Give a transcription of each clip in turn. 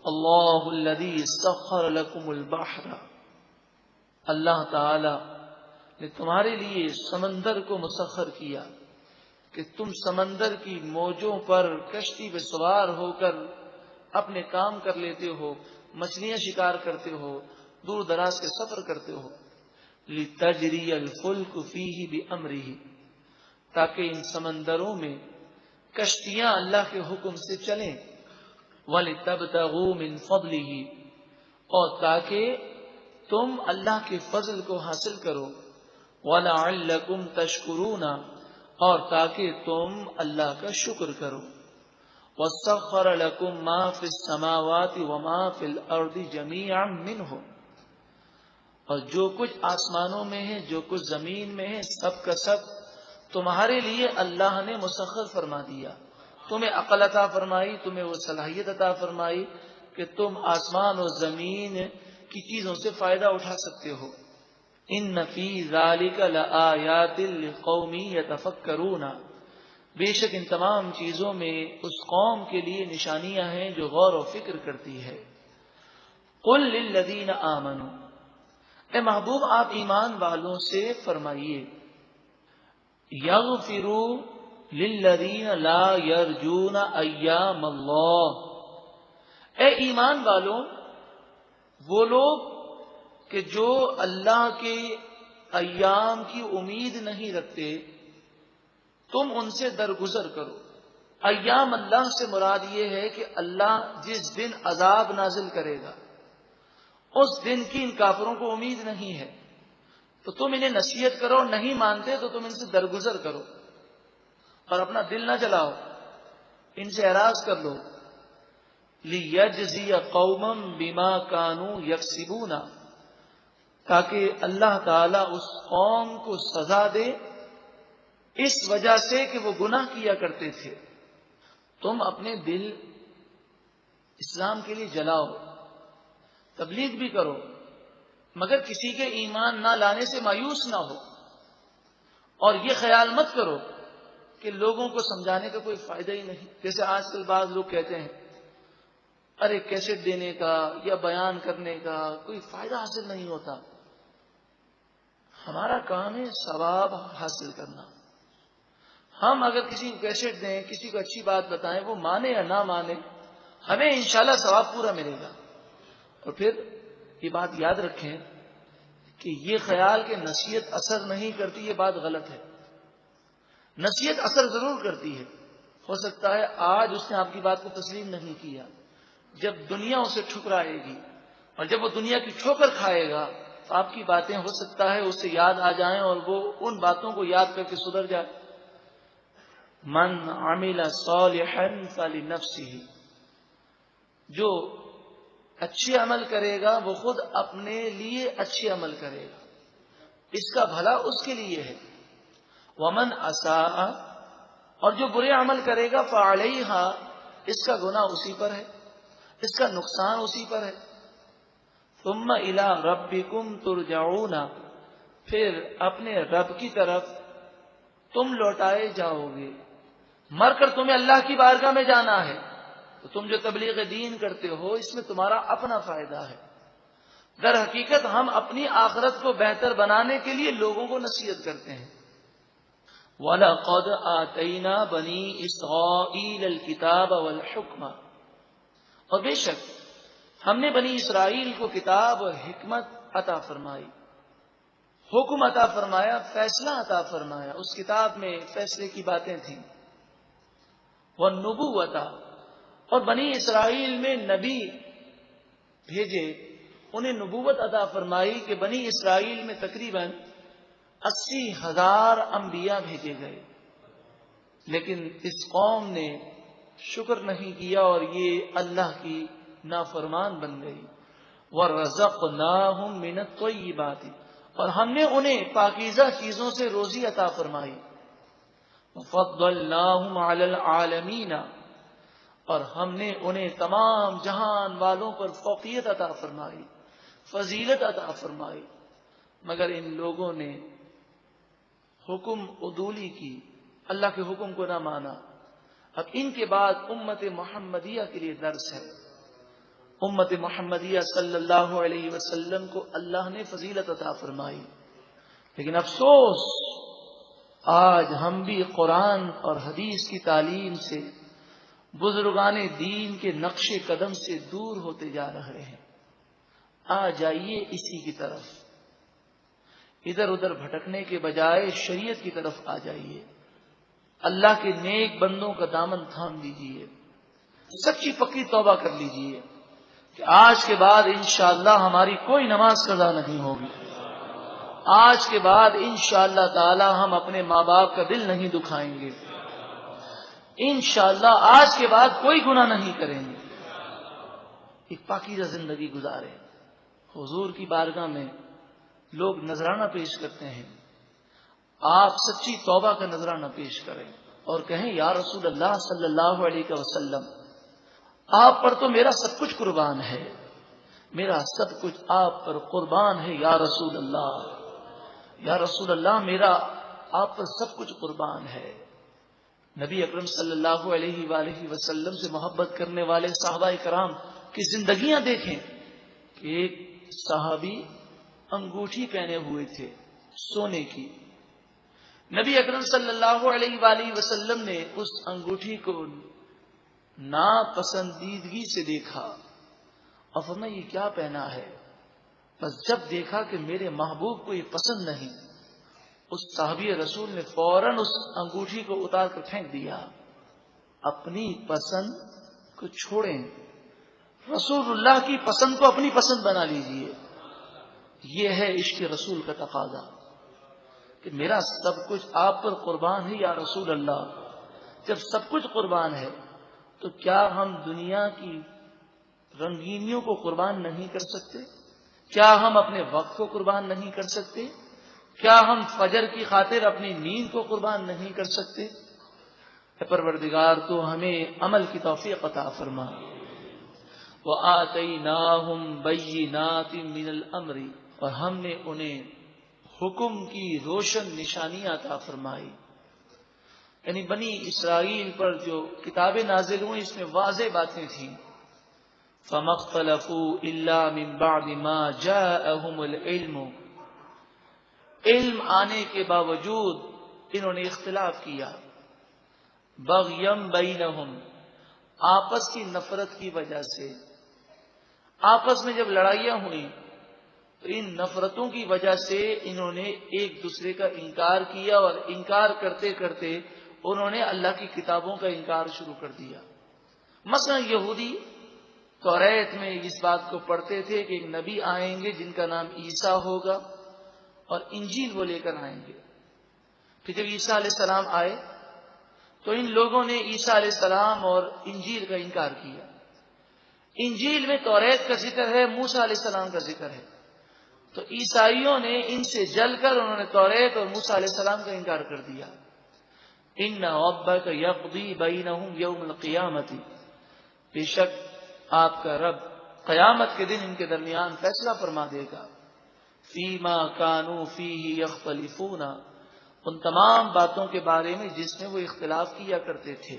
اللہ الذی سخر لکم البحر، اللہ تعالی نے تمہارے لیے سمندر کو مسخر کیا کہ تم سمندر کی موجوں پر کشتی پہ سوار ہو کر اپنے کام کر لیتے ہو، مچھلیاں شکار کرتے ہو، دور دراز کے سفر کرتے ہو. لِتَجْرِيَ الْفُلْكُ فِيهِ بِأَمْرِهِ، تاکہ ان سمندروں میں کشتیاں اللہ کے حکم سے چلیں. وَلِتَبْتَغُوا مِنْ فَضْلِهِ، اور تاکہ تم اللہ کے فضل کو حاصل کرو. وَلَعَلَّكُمْ تَشْكُرُونَ، اور تاکہ تم اللہ کا شکر کرو. وَسَخَّرَ لَكُم مَّا فِي السَّمَاوَاتِ وَمَا فِي الْأَرْضِ جَمِيعًا مِّنْهُ، اور جو کچھ آسمانوں میں ہے جو کچھ زمین میں ہے سب کا سب تمہارے لیے اللہ نے مسخر فرما دیا. تمہیں عقل عطا فرمائی، تمہیں وہ صلاحیت عطا فرمائی کہ تم آسمان اور زمین کی چیزوں سے فائدہ اٹھا سکتے ہو. ان فی ذالک لآیات لقوم یتفکرون، بے شک ان تمام چیزوں میں اس قوم کے لیے نشانیاں ہیں جو غور و فکر کرتی ہے. قل للذین آمنوا، اے محبوب آپ ایمان والوں سے فرمائیے، یغفروا للذین لا یرجون ایام اللہ، اے ایمان والوں وہ لوگ کہ جو اللہ کے ایام کی امید نہیں رکھتے تم ان سے درگزر کرو. ایام اللہ سے مراد یہ ہے کہ اللہ جس دن عذاب نازل کرے گا اس دن کی ان کافروں کو امید نہیں ہے، تو تم انہیں نصیحت کرو، نہیں مانتے تو تم ان سے درگزر کرو اور اپنا دل نہ جلاؤ، ان سے اعراض کر لو. لِيَجْزِيَ قَوْمًا بِمَا كَانُوا يَكْسِبُونَ، تاکہ اللہ تعالی اس قوم کو سزا دے اس وجہ سے کہ وہ گناہ کیا کرتے تھے. تم اپنے دل اسلام کے لیے جلاؤ، تبلیغ بھی کرو، مگر کسی کے ایمان نہ لانے سے مایوس نہ ہو، اور یہ خیال مت کرو کہ لوگوں کو سمجھانے کا کوئی فائدہ ہی نہیں. جیسے آج کل بعض لوگ کہتے ہیں ارے کیسٹ دینے کا یا بیان کرنے کا کوئی فائدہ حاصل نہیں ہوتا. ہمارا کام ہے ثواب حاصل کرنا. ہم اگر کسی کو کیسٹ دیں، کسی کو اچھی بات بتائیں، وہ مانے یا نہ مانے، ہمیں انشاءاللہ ثواب پورا ملے گا. اور پھر یہ بات یاد رکھیں کہ یہ خیال کہ نصیحت اثر نہیں کرتی، یہ بات غلط ہے. نصیحت اثر ضرور کرتی ہے. ہو سکتا ہے آج اس نے آپ کی بات کو تسلیم نہیں کیا، جب دنیا اسے ٹھکرائے گی اور جب وہ دنیا کی ٹھوکر کھائے گا تو آپ کی باتیں ہو سکتا ہے اس سے یاد آ جائیں اور وہ ان باتوں کو یاد کر کے سدھر جائے. من عمل صالحا فلنفسه، جو اچھے عمل کرے گا وہ خود اپنے لیے اچھے عمل کرے گا، اس کا بھلا اس کے لیے ہے. ومن اساء، اور جو برے عمل کرے گا فعلیہا، اس کا گناہ اسی پر ہے، اس کا نقصان اسی پر ہے. ثم الی ربکم ترجعون، پھر اپنے رب کی طرف تم لوٹائے جاؤ گے. مر کر تمہیں اللہ کی بارگاہ میں جانا ہے، تو تم جو تبلیغ دین کرتے ہو اس میں تمہارا اپنا فائدہ ہے. در حقیقت ہم اپنی آخرت کو بہتر بنانے کے لیے لوگوں کو نصیحت کرتے ہیں. وَلَقَدْ آتَيْنَا بَنِي إِسْرَائِيلَ الْكِتَابَ وَالْحُكْمَ، اور بے شک ہم نے بنی اسرائیل کو کتاب اور حکمت عطا فرمائی. حکم عطا فرمایا، فیصلہ عطا فرمایا. اس کتاب میں فیصلے کی باتیں تھیں. وَالنُّبُوَّةَ، اور بنی اسرائیل میں نبی بھیجے، انہیں نبوت عطا فرمائی کہ بنی اسرائیل میں تقریباً 80,000 انبیاء بھیجے گئے. لیکن اس قوم نے شکر نہیں کیا اور یہ اللہ کی نافرمان بن گئی. وَرَزَقْنَاهُمْ مِنَ الطَّيِّبَاتِ، اور ہم نے انہیں پاکیزہ چیزوں سے روزی عطا فرمائی. وَفَضَّلْنَاهُمْ عَلَى الْعَالَمِينَ، اور ہم نے انہیں تمام جہان والوں پر فوقیت عطا فرمائی، فضیلت عطا فرمائی. مگر ان لوگوں نے حکم عدولی کی، اللہ کے حکم کو نہ مانا. اب ان کے بعد امت محمدیہ کے لیے درس ہے. امت محمدیہ صلی اللہ علیہ وسلم کو اللہ نے فضیلت عطا فرمائی، لیکن افسوس آج ہم بھی قرآن اور حدیث کی تعلیم سے، بزرگان دین کے نقش قدم سے دور ہوتے جا رہے ہیں۔ آ جائیے اسی کی طرف، ادھر ادھر بھٹکنے کے بجائے شریعت کی طرف آ جائیے، اللہ کے نیک بندوں کا دامن تھام لیجیے، سچی پکی توبہ کر لیجیے کہ آج کے بعد انشاءاللہ ہماری کوئی نماز قضا نہیں ہوگی، آج کے بعد انشاءاللہ تعالی ہم اپنے ماں باپ کا دل نہیں دکھائیں گے، انشاءاللہ آج کے بعد کوئی گناہ نہیں کریں گے، ایک پاکیزہ زندگی گزاریں۔ حضور کی بارگاہ میں لوگ نذرانہ پیش کرتے ہیں، آپ سچی توبہ کا نذرانہ پیش کریں اور کہیں یا رسول اللہ صلی اللہ علیہ وسلم، آپ پر تو میرا سب کچھ قربان ہے، میرا سب کچھ آپ پر قربان ہے یا رسول اللہ، یا رسول اللہ میرا آپ پر سب کچھ قربان ہے۔ نبی اکرم صلی اللہ علیہ وآلہ وسلم سے محبت کرنے والے صحابہ کرام کی زندگیاں دیکھیں کہ ایک صحابی انگوٹھی پہنے ہوئے تھے سونے کی، نبی اکرم صلی اللہ علیہ وآلہ وسلم نے اس انگوٹھی کو ناپسندیدگی سے دیکھا اور فرمایا یہ کیا پہنا ہے؟ بس جب دیکھا کہ میرے محبوب کو یہ پسند نہیں، اس صحابی رسول نے فوراً اس انگوٹھی کو اتار کر پھینک دیا۔ اپنی پسند کو چھوڑیں، رسول اللہ کی پسند کو اپنی پسند بنا لیجئے، یہ ہے عشق رسول کا تقاضا کہ میرا سب کچھ آپ پر قربان ہے یا رسول اللہ۔ جب سب کچھ قربان ہے تو کیا ہم دنیا کی رنگینیوں کو قربان نہیں کر سکتے؟ کیا ہم اپنے وقت کو قربان نہیں کر سکتے؟ کیا ہم فجر کی خاطر اپنی نیند کو قربان نہیں کر سکتے؟ اے پروردگار تو ہمیں عمل کی توفیق عطا فرما۔ وَآتَيْنَاهُمْ بَيِّنَاتٍ مِّنَ الْأَمْرِ، اور ہم نے انہیں حکم کی روشن نشانیاں عطا فرمائی، یعنی بنی اسرائیل پر جو کتابیں نازل ہوئی اس میں واضح باتیں تھیں۔ فَمَا اخْتَلَفُوا إِلَّا مِن بَعْدِ مَا جَاءَهُمُ الْعِلْمُ، علم آنے کے باوجود انہوں نے اختلاف کیا، بغیم بینہم، آپس کی نفرت کی وجہ سے، آپس میں جب لڑائیاں ہوئیں تو ان نفرتوں کی وجہ سے انہوں نے ایک دوسرے کا انکار کیا، اور انکار کرتے کرتے انہوں نے اللہ کی کتابوں کا انکار شروع کر دیا۔ مثلا یہودی توریت میں اس بات کو پڑھتے تھے کہ ایک نبی آئیں گے جن کا نام عیسیٰ ہوگا اور انجیل وہ لے کر آئیں گے۔ پھر جب عیسیٰ علیہ السلام آئے تو ان لوگوں نے عیسیٰ علیہ السلام اور انجیل کا انکار کیا۔ انجیل میں توریت کا ذکر ہے، موسیٰ علیہ السلام کا ذکر ہے، تو عیسائیوں نے ان سے جل کر انہوں نے توریت اور موسیٰ علیہ السلام کا انکار کر دیا۔ ان ربک یقضی بینہم یوم القیامت، بے شک آپ کا رب قیامت کے دن ان کے درمیان فیصلہ فرما دے گا۔ فیما کانوا فیہ یختلفون، ان تمام باتوں کے بارے میں جس میں وہ اختلاف کیا کرتے تھے۔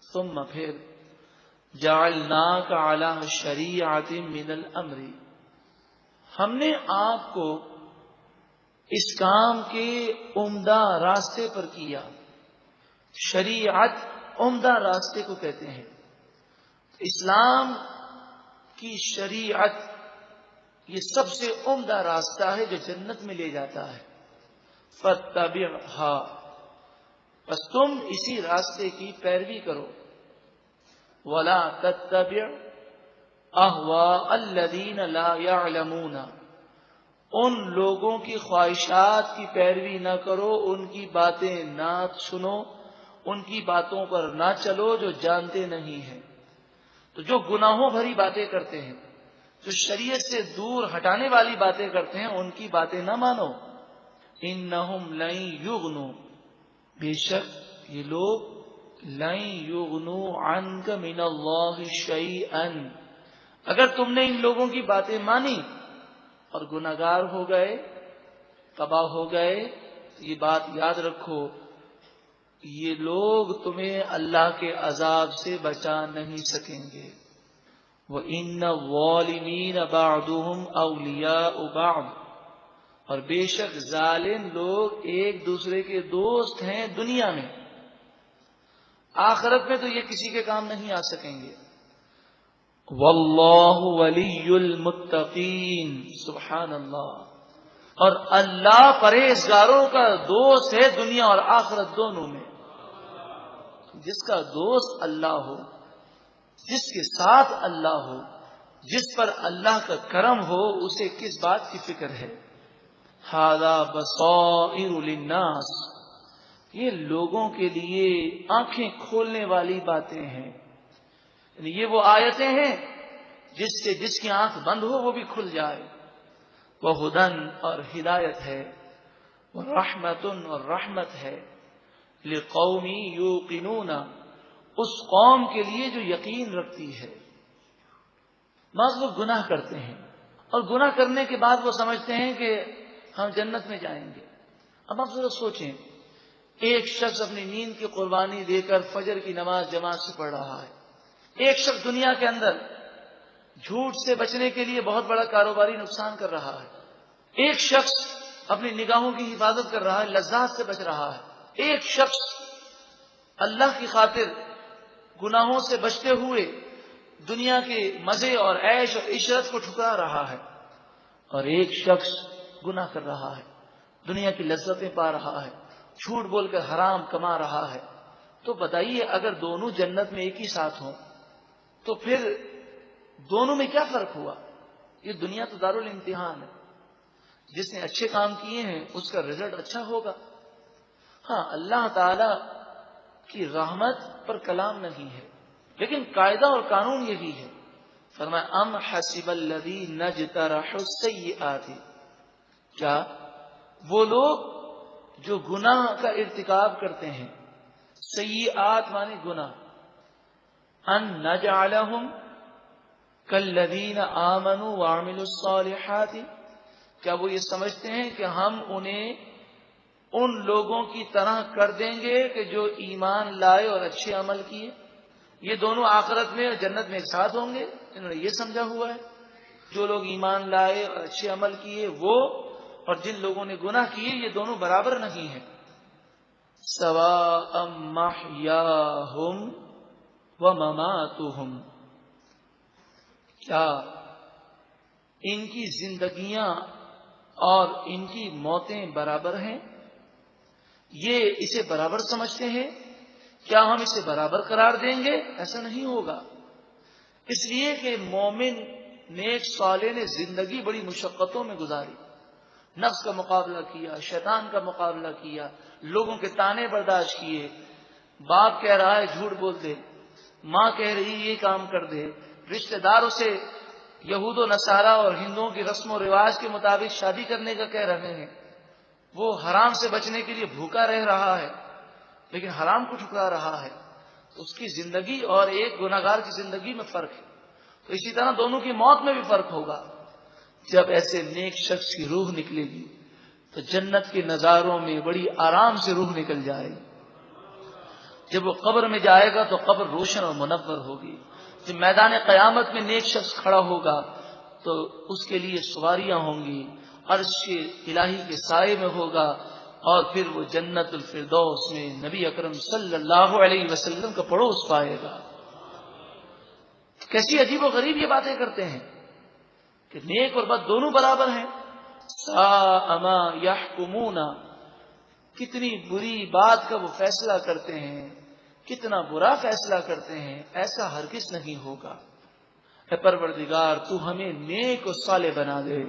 ثم پھر جعلناک علی شریعۃ من الامر، ہم نے آپ کو اس کام کے عمدہ راستے پر کیا۔ شریعت عمدہ راستے کو کہتے ہیں، اسلام کی شریعت یہ سب سے عمدہ راستہ ہے جو جنت میں لے جاتا ہے۔ فاتبعھا، بس تم اسی راستے کی پیروی کرو۔ ولا تتبع اہواء الذین لا یعلمون، ان لوگوں کی خواہشات کی پیروی نہ کرو، ان کی باتیں نہ سنو، ان کی باتوں پر نہ چلو جو جانتے نہیں ہیں۔ تو جو گناہوں بھری باتیں کرتے ہیں، جو شریعت سے دور ہٹانے والی باتیں کرتے ہیں، ان کی باتیں نہ مانو۔ انہم لن یغنوا، بے شک یہ لوگ لن یغنوا عنک من اللہ شیئا، اگر تم نے ان لوگوں کی باتیں مانی اور گناہگار ہو گئے، تباہ ہو گئے، تو یہ بات یاد رکھو یہ لوگ تمہیں اللہ کے عذاب سے بچا نہیں سکیں گے۔ وَإِنَّ الظَّالِمِينَ بَعْضُهُمْ أَوْلِيَاءُ بَعْضٍ، اور بے شک ظالم لوگ ایک دوسرے کے دوست ہیں دنیا میں، آخرت میں تو یہ کسی کے کام نہیں آ سکیں گے۔ وَاللَّهُ وَلِيُّ الْمُتَّقِينَ، سبحان اللہ، اور اللہ پرہیزگاروں کا دوست ہے دنیا اور آخرت دونوں میں۔ جس کا دوست اللہ ہو، جس کے ساتھ اللہ ہو، جس پر اللہ کا کرم ہو، اسے کس بات کی فکر ہے؟ ھذا بصائر للناس، یہ لوگوں کے لیے آنکھیں کھولنے والی باتیں ہیں، یعنی یہ وہ آیتیں ہیں جس سے جس کی آنکھ بند ہو وہ بھی کھل جائے۔ وہ ہدن، اور ہدایت ہے، وہ رحمتن، اور رحمت ہے، لقوم یوقنون، اس قوم کے لیے جو یقین رکھتی ہے۔ بعض لوگ گناہ کرتے ہیں اور گناہ کرنے کے بعد وہ سمجھتے ہیں کہ ہم جنت میں جائیں گے۔ اب آپ ذرا سوچیں، ایک شخص اپنی نیند کی قربانی دے کر فجر کی نماز جماعت سے پڑھ رہا ہے، ایک شخص دنیا کے اندر جھوٹ سے بچنے کے لیے بہت بڑا کاروباری نقصان کر رہا ہے، ایک شخص اپنی نگاہوں کی حفاظت کر رہا ہے، لذات سے بچ رہا ہے، ایک شخص اللہ کی خاطر گناہوں سے بچتے ہوئے دنیا کے مزے اور عیش اور عشرت کو ٹھکرا رہا ہے، اور ایک شخص گناہ کر رہا ہے، دنیا کی لذتیں پا رہا ہے، جھوٹ بول کر حرام کما رہا ہے۔ تو بتائیے، اگر دونوں جنت میں ایک ہی ساتھ ہوں تو پھر دونوں میں کیا فرق ہوا؟ یہ دنیا تو دارالامتحان ہے، جس نے اچھے کام کیے ہیں اس کا رزلٹ اچھا ہوگا۔ ہاں، اللہ تعالی کی رحمت پر کلام نہیں ہے، لیکن قاعدہ اور قانون یہی ہے۔ فرمایا ام حسب الذین اجترحوا السیئات، کیا وہ لوگ جو گناہ کا ارتکاب کرتے ہیں، سیئات مانے گناہ، ان نجعلہم کالذین آمنوا وعملوا الصالحات، کیا وہ یہ سمجھتے ہیں کہ ہم انہیں ان لوگوں کی طرح کر دیں گے کہ جو ایمان لائے اور اچھے عمل کیے؟ یہ دونوں آخرت میں اور جنت میں ایک ساتھ ہوں گے؟ انہوں نے یہ سمجھا ہوا ہے جو لوگ ایمان لائے اور اچھے عمل کیے وہ اور جن لوگوں نے گناہ کیے یہ دونوں برابر نہیں ہیں۔ سواء محیاہم ومماتہم، کیا ان کی زندگیاں اور ان کی موتیں برابر ہیں؟ یہ اسے برابر سمجھتے ہیں؟ کیا ہم اسے برابر قرار دیں گے؟ ایسا نہیں ہوگا، اس لیے کہ مومن نیک صالح نے زندگی بڑی مشقتوں میں گزاری، نفس کا مقابلہ کیا، شیطان کا مقابلہ کیا، لوگوں کے تانے برداشت کیے، باپ کہہ رہا ہے جھوٹ بول دے، ماں کہہ رہی یہ کام کر دے، رشتہ داروں سے یہود و نصارہ اور ہندوؤں کی رسم و رواج کے مطابق شادی کرنے کا کہہ رہے ہیں، وہ حرام سے بچنے کے لیے بھوکا رہ رہا ہے لیکن حرام کو ٹھکرا رہا ہے، اس کی زندگی اور ایک گناہگار کی زندگی میں فرق ہے۔ تو اسی طرح دونوں کی موت میں بھی فرق ہوگا۔ جب ایسے نیک شخص کی روح نکلے گی تو جنت کے نظاروں میں بڑی آرام سے روح نکل جائے گی۔ جب وہ قبر میں جائے گا تو قبر روشن اور منور ہوگی۔ جب میدان قیامت میں نیک شخص کھڑا ہوگا تو اس کے لیے سواریاں ہوں گی، عرش الہی کے سائے میں ہوگا، اور پھر وہ جنت الفردوس میں نبی اکرم صلی اللہ علیہ وسلم کا پڑوس پائے گا۔ کیسی عجیب و غریب یہ باتیں کرتے ہیں کہ نیک اور بد دونوں برابر ہیں۔ ساء ما یحکمون، کتنی بری بات کا وہ فیصلہ کرتے ہیں، کتنا برا فیصلہ کرتے ہیں، ایسا ہرگز نہیں ہوگا۔ اے پروردگار تو ہمیں نیک و صالح بنا دے۔